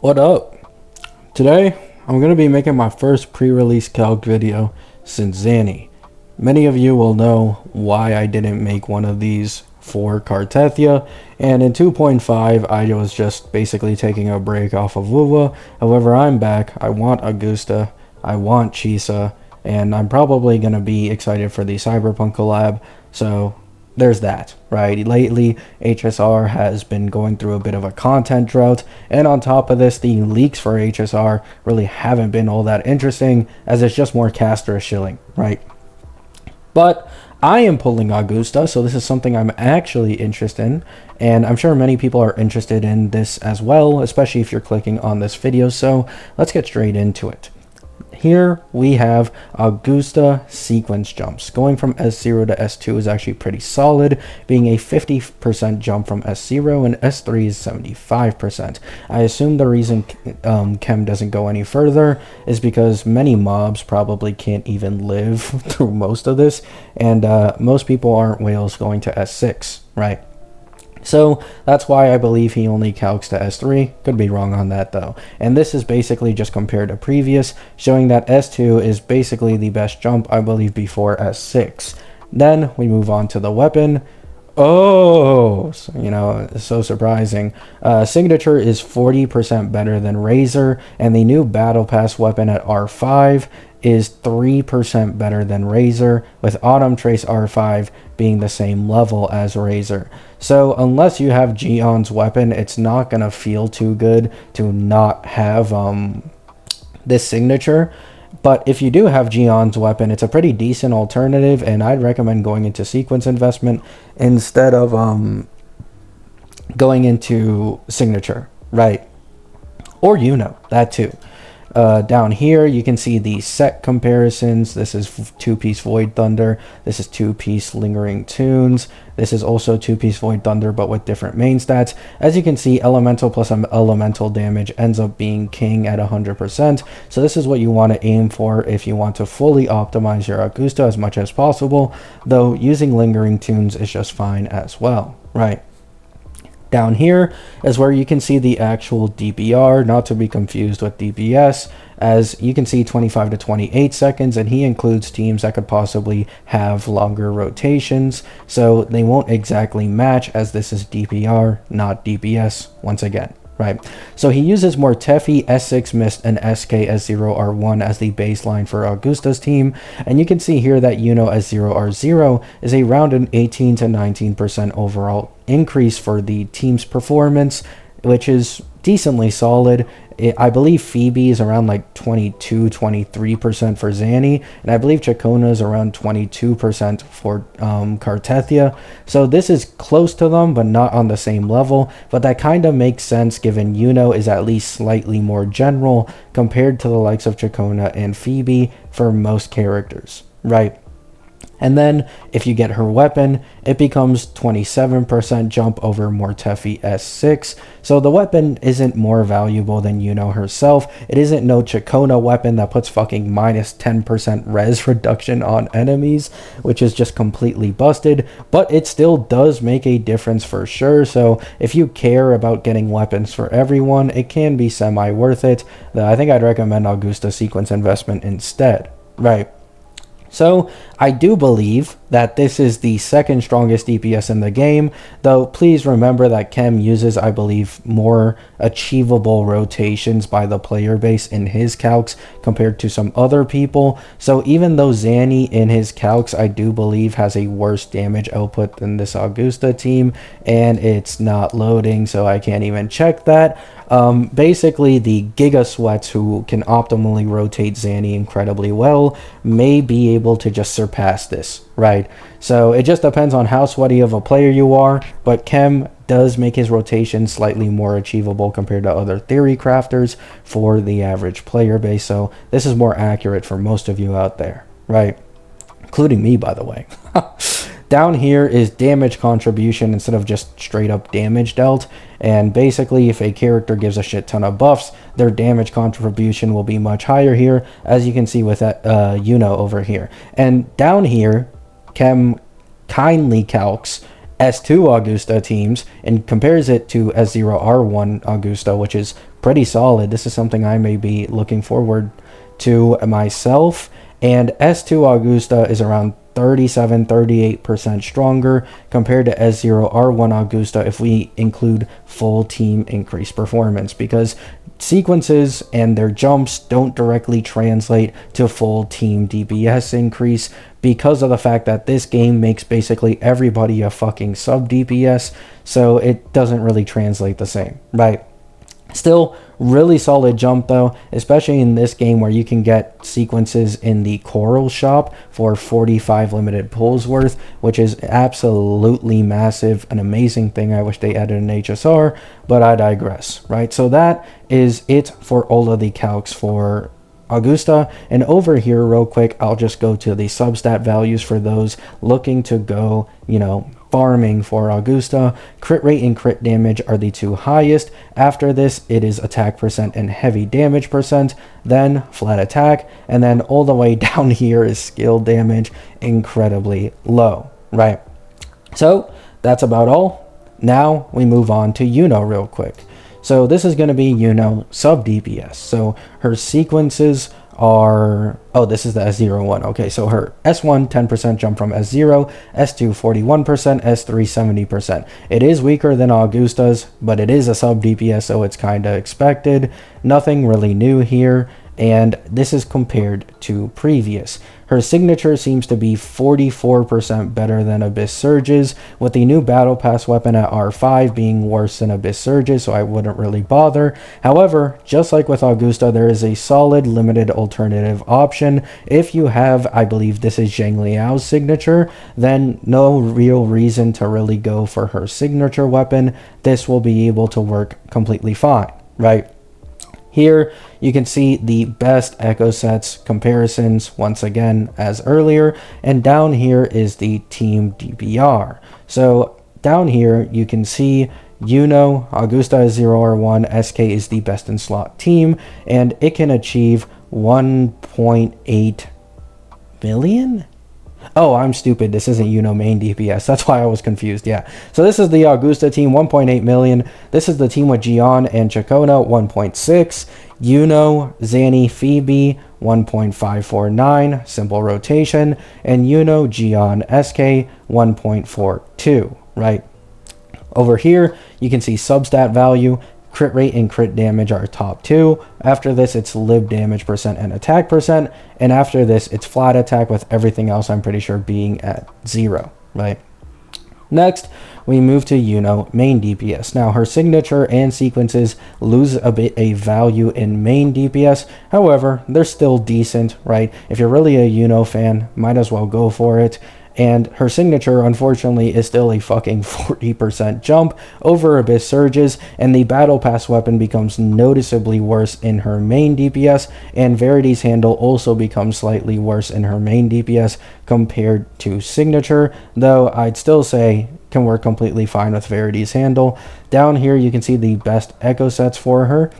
What up? Today, I'm going to be making my first pre-release calc video since Zanny. Many of you will know why I didn't make one of these for Cartethia, and in 2.5 I was just basically taking a break off of Wuwa. However, I'm back. I want Augusta, I want Chisa, and I'm probably going to be excited for the Cyberpunk collab, so there's that, right? Lately, HSR has been going through a bit of a content drought, and on top of this, the leaks for HSR really haven't been all that interesting, as it's just more caster shilling, right? But I am pulling Augusta, so this is something I'm actually interested in, and I'm sure many people are interested in this as well, especially if you're clicking on this video, so let's get straight into it. Here we have Augusta sequence jumps. Going from S0 to S2 is actually pretty solid, being a 50% jump from S0, and S3 is 75%. I assume the reason Chem doesn't go any further is because many mobs probably can't even live through most of this, and most people aren't whales going to S6, right? So that's why I believe he only calcs to S3. Could be wrong on that though. And this is basically just compared to previous, showing that S2 is basically the best jump, I believe, before S6. Then we move on to the weapon. Oh, so surprising. Signature is 40% better than Razor, and the new Battle Pass weapon at R5 is 3% better than Razor, with Autumn Trace R5 being the same level as Razor. So unless you have Gion's weapon, it's not going to feel too good to not have this signature. But if you do have Gion's weapon, it's a pretty decent alternative, and I'd recommend going into sequence investment instead of going into signature, right? Or Yuno, that too. Down here you can see the set comparisons. This is 2-piece Void Thunder, this is 2-piece Lingering Tunes, this is also 2-piece Void Thunder but with different main stats. As you can see, elemental plus elemental damage ends up being king at 100%, so this is what you want to aim for if you want to fully optimize your Augusta as much as possible, though using Lingering Tunes is just fine as well, right? Down here is where you can see the actual DPR, not to be confused with DPS, as you can see 25 to 28 seconds, and he includes teams that could possibly have longer rotations, so they won't exactly match, as this is DPR, not DPS, once again. Right, so he uses more Tefi, S6 Mist, and SK S0R1 as the baseline for Augusta's team, and you can see here that Yuno S0R0 is around an 18 to 19% overall increase for the team's performance, which is decently solid. I believe Phoebe is around like 22-23% for Zanny, and I believe Chacona is around 22% for Cartethia. So this is close to them, but not on the same level. But that kind of makes sense given Yuno is at least slightly more general compared to the likes of Chacona and Phoebe for most characters, right? And then if you get her weapon, it becomes 27% jump over Mortefi S6. So the weapon isn't more valuable than Yuno herself. It isn't no Chacona weapon that puts fucking minus 10% res reduction on enemies, which is just completely busted. But it still does make a difference for sure. So if you care about getting weapons for everyone, it can be semi worth it. Though I think I'd recommend Augusta sequence investment instead, right? So I do believe that this is the second strongest DPS in the game, though please remember that Chem uses, I believe, more achievable rotations by the player base in his calcs compared to some other people. So even though Zanny in his calcs, I do believe, has a worse damage output than this Augusta team, and it's not loading, so I can't even check that. Basically, the Giga Sweats who can optimally rotate Zanny incredibly well may be able to just surpass this, right? So it just depends on how sweaty of a player you are, but Chem does make his rotation slightly more achievable compared to other theory crafters for the average player base, so this is more accurate for most of you out there, right? Including me, by the way. Down here is damage contribution instead of just straight up damage dealt, and basically if a character gives a shit ton of buffs, their damage contribution will be much higher here, as you can see with that Yuno over here. And down here, Chem kindly calcs S2 Augusta teams and compares it to S0R1 Augusta, which is pretty solid. This is something I may be looking forward to myself. And S2 Augusta is around 37-38% stronger compared to S0 R1 Augusta if we include full team increased performance, because sequences and their jumps don't directly translate to full team DPS increase because of the fact that this game makes basically everybody a fucking sub DPS, so it doesn't really translate the same, right? Still, really solid jump though, especially in this game where you can get sequences in the Coral shop for 45 limited pulls worth, which is absolutely massive, an amazing thing. I wish they added an HSR, but I digress, right? So that is it for all of the calcs for Augusta. And over here real quick, I'll just go to the substat values for those looking to go, you know, farming for Augusta. Crit rate and crit damage are the two highest. After this, it is attack percent and heavy damage percent, then flat attack, and then all the way down here is skill damage, incredibly low, right? So that's about all. Now we move on to Yuno real quick. So this is going to be Yuno sub DPS. So her sequences are, oh, this is the S0 one. Okay, so her S1 10% jump from S0, S2 41%, S3 70%. It is weaker than Augusta's, but it is a sub DPS, so it's kind of expected. Nothing really new here, and this is compared to previous. Her signature seems to be 44% better than Abyss Surge's, with the new Battle Pass weapon at R5 being worse than Abyss Surge's, so I wouldn't really bother. However, just like with Augusta, there is a solid limited alternative option. If you have, I believe this is Zhang Liao's signature, then no real reason to really go for her signature weapon. This will be able to work completely fine, right? Here you can see the best echo sets comparisons once again as earlier, and down here is the team DPR. So down here you can see Yuno, Augusta is 0R1, SK is the best in slot team, and it can achieve 1.8 million? Oh, I'm stupid. This isn't Yuno main DPS. That's why I was confused. Yeah. So this is the Augusta team, 1.8 million. This is the team with Gian and Chacona, 1.6. Yuno, Zanny, Phoebe, 1.549. Simple rotation. And Yuno, Gian, SK, 1.42. Right. Over here, you can see substat value. Crit rate and crit damage are top two. After this, it's lib damage percent and attack percent. And after this, it's flat attack, with everything else I'm pretty sure being at 0, right? Next, we move to Yuno, main DPS. Now, her signature and sequences lose a bit of value in main DPS. However, they're still decent, right? If you're really a Yuno fan, might as well go for it. And her signature, unfortunately, is still a fucking 40% jump over Abyss Surge's, and the Battle Pass weapon becomes noticeably worse in her main DPS, and Verity's handle also becomes slightly worse in her main DPS compared to signature, though I'd still say can work completely fine with Verity's handle. Down here, you can see the best echo sets for her.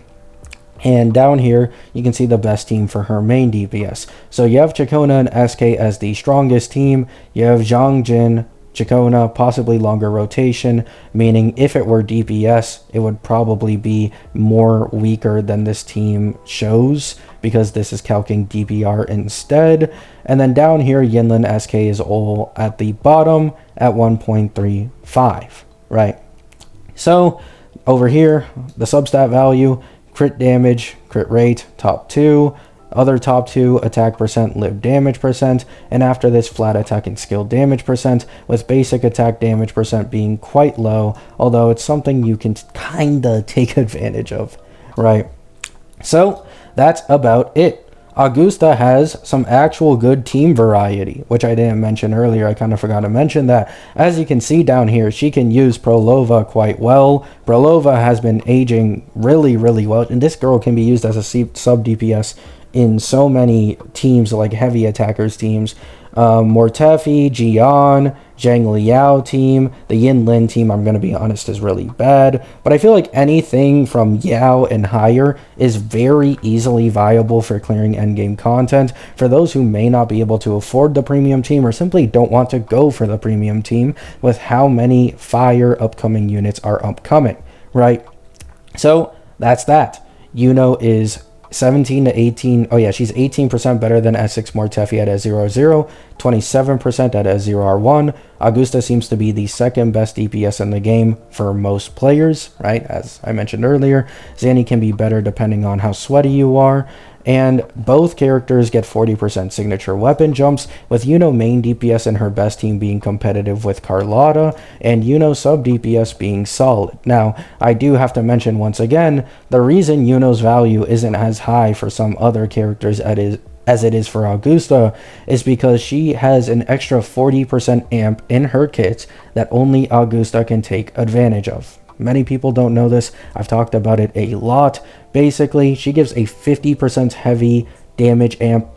And down here, you can see the best team for her main DPS. So you have Chacona and SK as the strongest team. You have Zhang Jin, Chacona, possibly longer rotation, meaning if it were DPS, it would probably be more weaker than this team shows, because this is calcing DPR instead. And then down here, Yinlin SK is all at the bottom at 1.35, right? So over here, the substat value, crit damage, crit rate, top two. Other top two, attack percent, lib damage percent. And after this, flat attack and skill damage percent, with basic attack damage percent being quite low, although it's something you can kinda take advantage of, right? So that's about it. Augusta has some actual good team variety, which I didn't mention earlier. I kind of forgot to mention that. As you can see down here, she can use Prolova quite well. Prolova has been aging really, really well, and this girl can be used as a sub DPS in so many teams, like heavy attackers teams. Mortefi, Gian, Zhang Liao team. The Yinlin team, I'm going to be honest, is really bad. But I feel like anything from Yao and higher is very easily viable for clearing endgame content. For those who may not be able to afford the premium team, or simply don't want to go for the premium team with how many fire upcoming units are upcoming, right? So that's that. Yuno is 17 to 18. Oh yeah, she's 18% better than S6 Mortefi at S00, 27% at S0R1. Augusta seems to be the second best DPS in the game for most players, right? As I mentioned earlier, Zanny can be better depending on how sweaty you are. And both characters get 40% signature weapon jumps, with Yuno main DPS and her best team being competitive with Carlotta, and Yuno sub DPS being solid. Now, I do have to mention once again, the reason Yuno's value isn't as high for some other characters as it is for Augusta is because she has an extra 40% amp in her kit that only Augusta can take advantage of. Many people don't know this. I've talked about it a lot. Basically, she gives a 50% heavy damage amp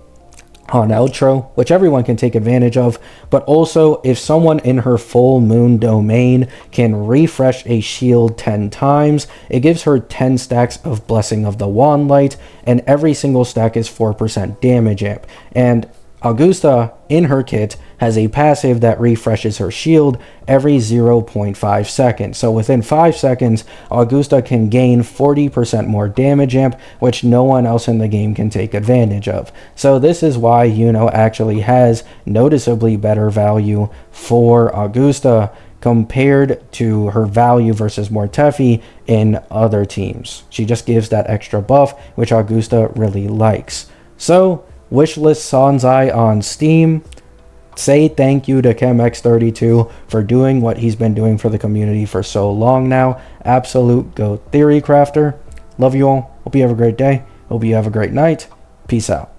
on outro, which everyone can take advantage of, but also if someone in her full moon domain can refresh a shield 10 times, it gives her 10 stacks of Blessing of the Wand Light, and every single stack is 4% damage amp. And Augusta, in her kit, has a passive that refreshes her shield every 0.5 seconds. So within 5 seconds, Augusta can gain 40% more damage amp, which no one else in the game can take advantage of. So this is why Yuno actually has noticeably better value for Augusta compared to her value versus Mortefi in other teams. She just gives that extra buff, which Augusta really likes. So, wishlist Sanzai on Steam. Say thank you to ChemX32 for doing what he's been doing for the community for so long now. Absolute GOAT Theory Crafter. Love you all. Hope you have a great day. Hope you have a great night. Peace out.